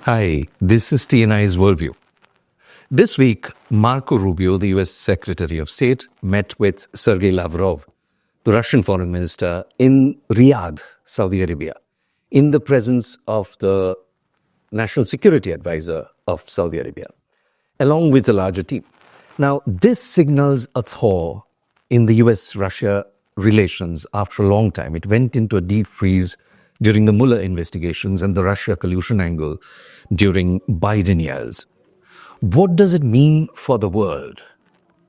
Hi, this is TNI's Worldview. This week, Marco Rubio, the US Secretary of State, met with Sergei Lavrov, the Russian foreign minister, in Riyadh, Saudi Arabia, in the presence of the National Security Advisor of Saudi Arabia, along with a larger team. Now, this signals a thaw in the US-Russia relations after a long time. It went into a deep freeze during the Mueller investigations and the Russia collusion angle during Biden years. What does it mean for the world?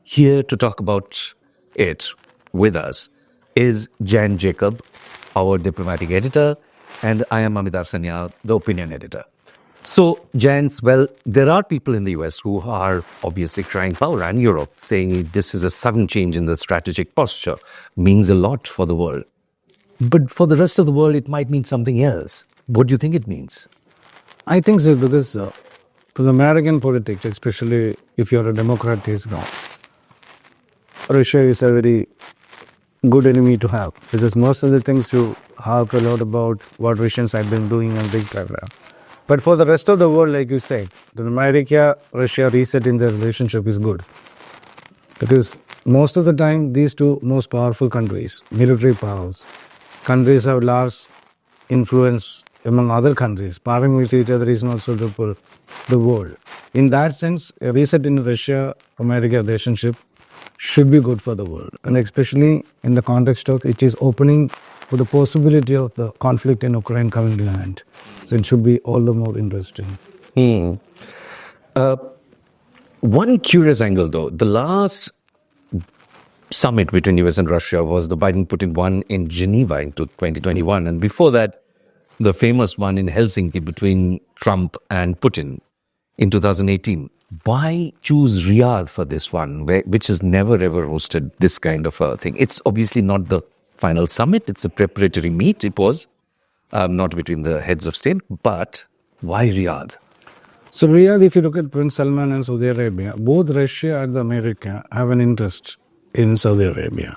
Here to talk about it with us is Jan Jacob, our diplomatic editor, and I am Amidar Sanyal, the opinion editor. So, Jans, well, there are people in the US who are obviously crying power, and Europe, saying this is a sudden change in the strategic posture, means a lot for the world. But for the rest of the world, it might mean something else. What do you think it means? I think so, because for the American politics, especially if you're a Democrat, is gone. Russia is a very good enemy to have, because most of the things you have a lot about what Russians have been doing and things like that. But for the rest of the world, like you said, the America-Russia reset in their relationship is good. Because most of the time, these two most powerful countries, military powers, countries have large influence among other countries. Partnering with each other is not suitable for the world. In that sense, a reset in Russia-America relationship should be good for the world. And especially in the context of it is opening for the possibility of the conflict in Ukraine coming to an end. So it should be all the more interesting. One curious angle, though, the last summit between US and Russia was the Biden-Putin one in Geneva in 2021. And before that, the famous one in Helsinki between Trump and Putin in 2018. Why choose Riyadh for this one, which has never ever hosted this kind of a thing? It's obviously not the final summit. It's a preparatory meet. It was not between the heads of state. But why Riyadh? So Riyadh, if you look at Prince Salman and Saudi Arabia, both Russia and America have an interest in Saudi Arabia.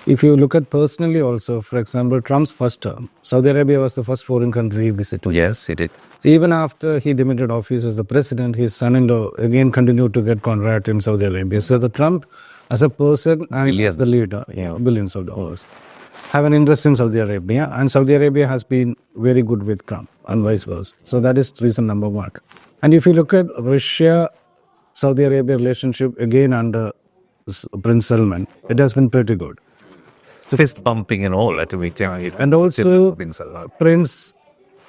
If you look at personally also, for example, Trump's first term, Saudi Arabia was the first foreign country he visited. Yes, he did. So even after he demitted office as the president, his son-in-law again continued to get contract in Saudi Arabia. So the Trump, as a person and as the leader, billions of dollars, have an interest in Saudi Arabia. And Saudi Arabia has been very good with Trump and vice versa. So that is reason number one. And if you look at Russia-Saudi Arabia relationship, again under Prince Salman, it has been pretty good. So fist bumping and all at a meeting. And also, Prince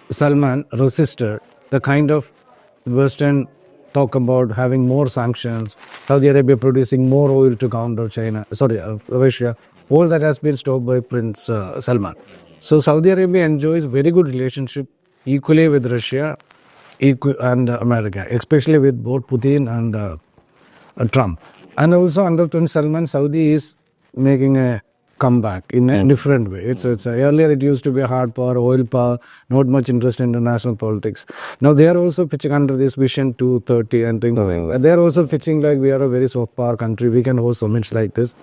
Salman resisted the kind of Western talk about having more sanctions, Saudi Arabia producing more oil to counter Russia. All that has been stopped by Prince Salman. So Saudi Arabia enjoys very good relationship equally with Russia and America, especially with both Putin and Trump. And also under Prince Salman, Saudi is making a comeback in a different way. Earlier it used to be a hard power, oil power, not much interest in international politics. Now they are also pitching under this Vision 2030 and things. They are also pitching like we are a very soft power country. We can host summits like this.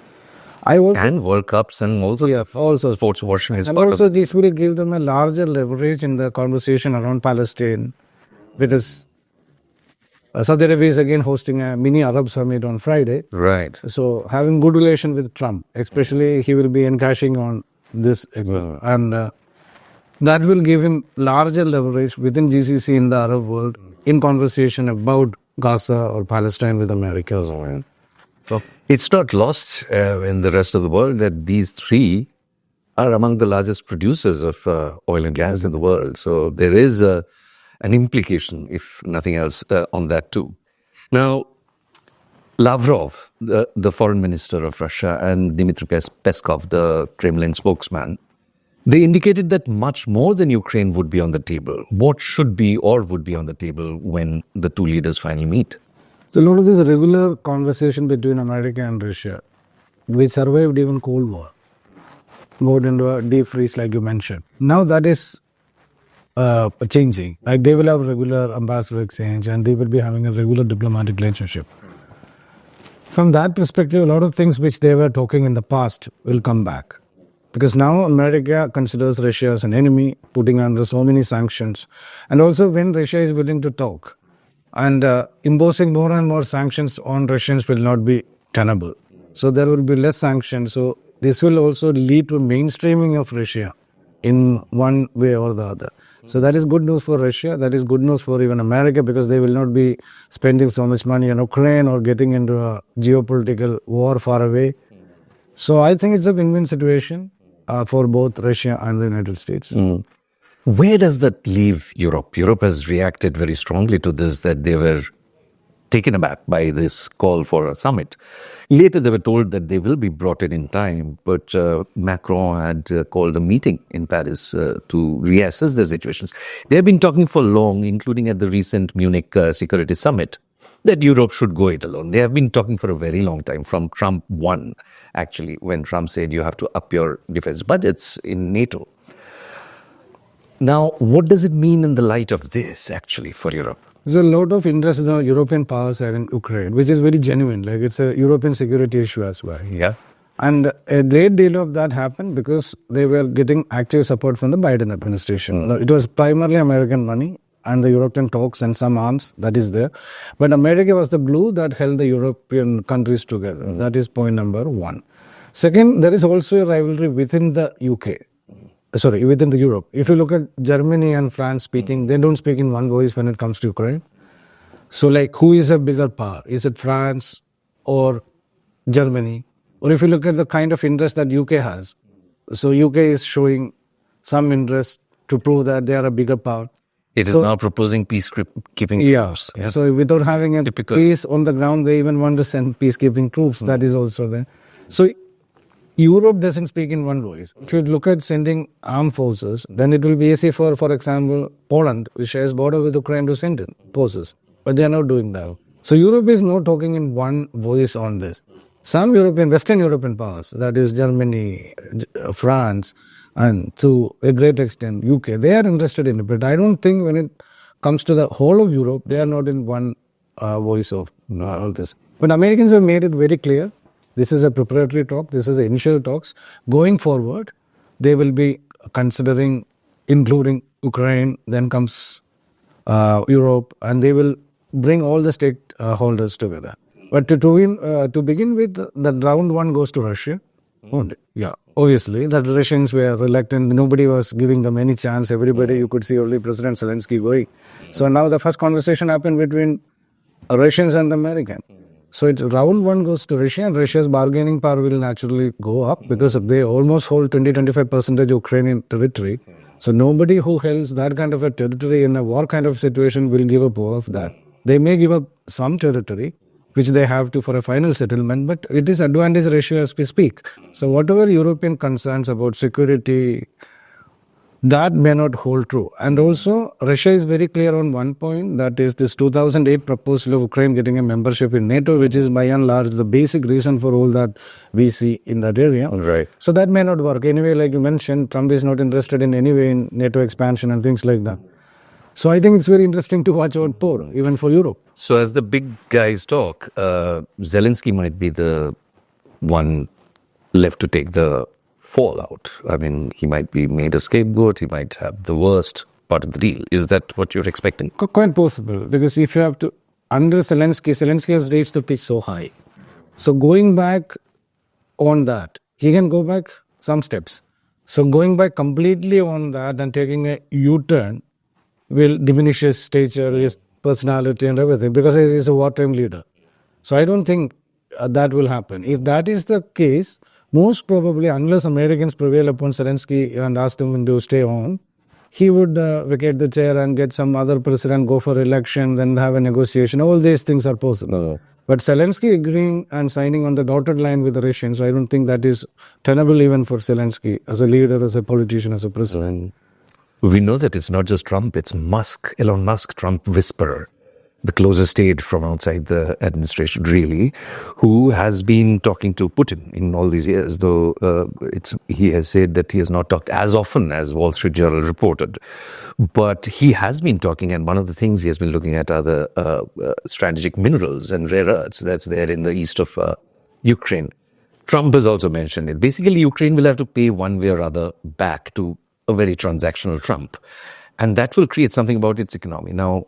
And World Cups and also sports washing. And also this will give them a larger leverage in the conversation around Palestine, because Saudi Arabia is again hosting a mini Arab summit on Friday. Right. So having good relation with Trump, especially he will be encashing on this. And that will give him larger leverage within GCC in the Arab world in conversation about Gaza or Palestine with America. So it's not lost in the rest of the world that these three are among the largest producers of oil and gas in the world. So there is an implication, if nothing else, on that too. Now, Lavrov, the foreign minister of Russia, and Dmitry Peskov, the Kremlin spokesman, they indicated that much more than Ukraine would be on the table. What should be or would be on the table when the two leaders finally meet? So a lot of this regular conversation between America and Russia, which survived even Cold War, got into a deep freeze like you mentioned. Now that is changing. Like they will have regular ambassador exchange and they will be having a regular diplomatic relationship. From that perspective, a lot of things which they were talking in the past will come back. Because now America considers Russia as an enemy, putting under so many sanctions. And also when Russia is willing to talk and imposing more and more sanctions on Russians will not be tenable. So there will be less sanctions. So this will also lead to mainstreaming of Russia in one way or the other. So that is good news for Russia. That is good news for even America because they will not be spending so much money on Ukraine or getting into a geopolitical war far away. So I think it's a win-win situation for both Russia and the United States. Where does that leave Europe? Europe has reacted very strongly to this, that they were taken aback by this call for a summit. Later, they were told that they will be brought in time, but Macron had called a meeting in Paris to reassess the situations. They have been talking for long, including at the recent Munich Security Summit, that Europe should go it alone. They have been talking for a very long time, from Trump 1, actually, when Trump said you have to up your defense budgets in NATO. Now, what does it mean in the light of this, actually, for Europe? There's a lot of interest in the European power side in Ukraine, which is very genuine. Like it's a European security issue as well. Yeah. And a great deal of that happened because they were getting active support from the Biden administration. It was primarily American money and the European talks and some arms that is there. But America was the glue that held the European countries together. That is point number one. Second, there is also a rivalry within the UK. Within the Europe. If you look at Germany and France speaking, they don't speak in one voice when it comes to Ukraine. So like, who is a bigger power? Is it France or Germany? Or if you look at the kind of interest that UK has. So UK is showing some interest to prove that they are a bigger power. It is now proposing peacekeeping troops. Yeah. So without having a peace on the ground, they even want to send peacekeeping troops. That is also there. So Europe doesn't speak in one voice. If you look at sending armed forces, then it will be easy for example, Poland, which shares border with Ukraine, to send in forces. But they are not doing that. So Europe is not talking in one voice on this. Some Western European powers, that is Germany, France, and to a great extent UK, they are interested in it. But I don't think when it comes to the whole of Europe, they are not in one voice of all this. But Americans have made it very clear. This is a preparatory talk. This is the initial talks. Going forward, they will be considering including Ukraine, then comes Europe, and they will bring all the stakeholders together. But to begin with, the round one goes to Russia. Yeah, obviously, the Russians were reluctant. Nobody was giving them any chance. Everybody, you could see only President Zelensky going. So now the first conversation happened between Russians and Americans. So it's round one goes to Russia, and Russia's bargaining power will naturally go up because they almost hold 20-25% of Ukrainian territory. So nobody who holds that kind of a territory in a war kind of situation will give up all of that. They may give up some territory, which they have to for a final settlement, but it is advantage Russia as we speak. So whatever European concerns about security, that may not hold true. And also, Russia is very clear on one point, that is this 2008 proposal of Ukraine getting a membership in NATO, which is by and large the basic reason for all that we see in that area. Right. So that may not work. Anyway, like you mentioned, Trump is not interested in any way in NATO expansion and things like that. So I think it's very interesting to watch out for, even for Europe. So as the big guys talk, Zelensky might be the one left to take the fallout. I mean, he might be made a scapegoat. He might have the worst part of the deal. Is that what you're expecting? Quite possible, because if you have to, under Zelensky has raised the pitch so high. So going back on that, he can go back some steps. So going back completely on that and taking a U-turn will diminish his stature, his personality and everything, because he is a wartime leader. So I don't think that will happen. If that is the case, most probably, unless Americans prevail upon Zelensky and ask him to stay on, he would vacate the chair and get some other president, go for election, then have a negotiation. All these things are possible. But Zelensky agreeing and signing on the dotted line with the Russians, I don't think that is tenable even for Zelensky as a leader, as a politician, as a president. We know that it's not just Trump, it's Musk, Elon Musk, Trump whisperer, the closest aide from outside the administration, really, who has been talking to Putin in all these years, though he has said that he has not talked as often as Wall Street Journal reported. But he has been talking, and one of the things he has been looking at are the strategic minerals and rare earths that's there in the east of Ukraine. Trump has also mentioned it. Basically, Ukraine will have to pay one way or other back to a very transactional Trump. And that will create something about its economy. Now,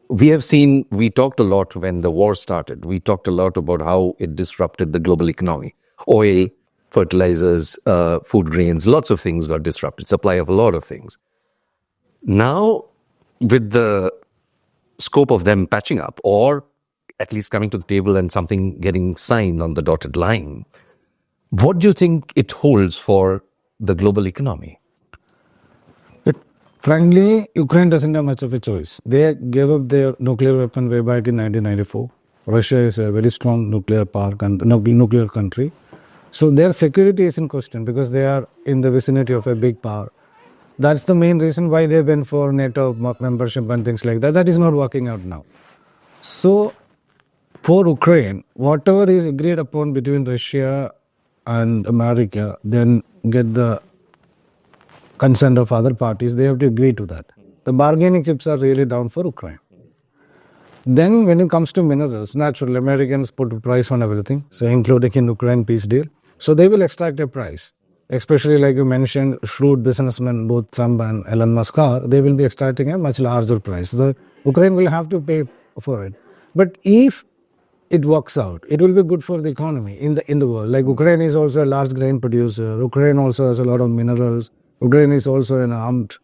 we talked a lot when the war started. We talked a lot about how it disrupted the global economy. Oil, fertilizers, food grains, lots of things got disrupted, supply of a lot of things. Now, with the scope of them patching up or at least coming to the table and something getting signed on the dotted line, what do you think it holds for the global economy? Frankly, Ukraine doesn't have much of a choice. They gave up their nuclear weapon way back in 1994. Russia is a very strong nuclear power and nuclear country. So their security is in question because they are in the vicinity of a big power. That's the main reason why they went for NATO membership and things like that. That is not working out now. So for Ukraine, whatever is agreed upon between Russia and America, then get the consent of other parties, they have to agree to that. The bargaining chips are really down for Ukraine. Then when it comes to minerals, naturally Americans put a price on everything, so including in Ukraine peace deal. So they will extract a price. Especially like you mentioned, shrewd businessmen, both Trump and Elon Musk are, they will be extracting a much larger price. The Ukraine will have to pay for it. But if it works out, it will be good for the economy in the world. Like Ukraine is also a large grain producer. Ukraine also has a lot of minerals. Ukraine is also an armed,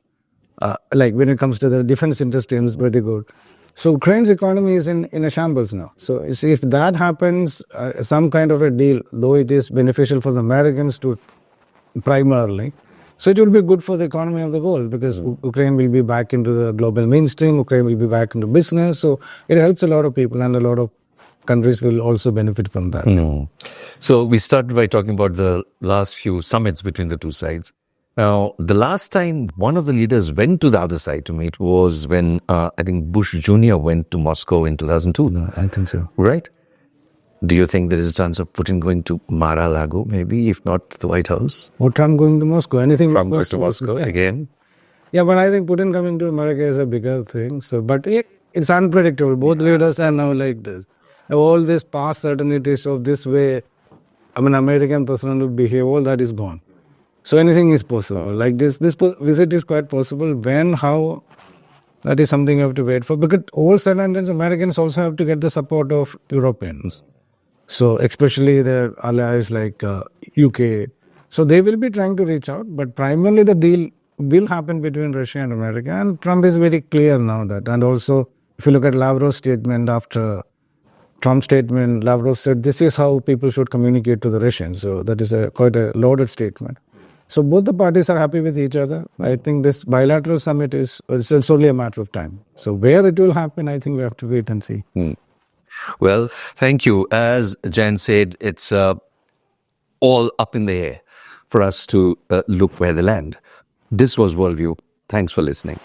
like when it comes to the defense industry, it's pretty good. So Ukraine's economy is in a shambles now. So you see, if that happens, some kind of a deal, though it is beneficial for the Americans to primarily, so it will be good for the economy of the world because Ukraine will be back into the global mainstream, Ukraine will be back into business. So it helps a lot of people and a lot of countries will also benefit from that. So we started by talking about the last few summits between the two sides. Now, the last time one of the leaders went to the other side to meet was when I think Bush Jr. went to Moscow in 2002. No, I think so. Right? Do you think there is a chance of Putin going to Mar-a-Lago, maybe, if not the White House? Or Trump going to Moscow? Anything Trump goes to Moscow again? Yeah, but I think Putin coming to America is a bigger thing. So, but it's unpredictable. Both leaders are now like this. All this past certainties of this way, American president will behave, all that is gone. So anything is possible. Like this visit is quite possible. When, how, that is something you have to wait for. Because all said and done, Americans also have to get the support of Europeans. So especially their allies like UK. So they will be trying to reach out. But primarily the deal will happen between Russia and America. And Trump is very clear now that. And also, if you look at Lavrov's statement after Trump's statement, Lavrov said this is how people should communicate to the Russians. So that is quite a loaded statement. So both the parties are happy with each other. I think this bilateral summit it's only a matter of time. So where it will happen, I think we have to wait and see. Well, thank you. As Jan said, it's all up in the air for us to look where they land. This was Worldview. Thanks for listening.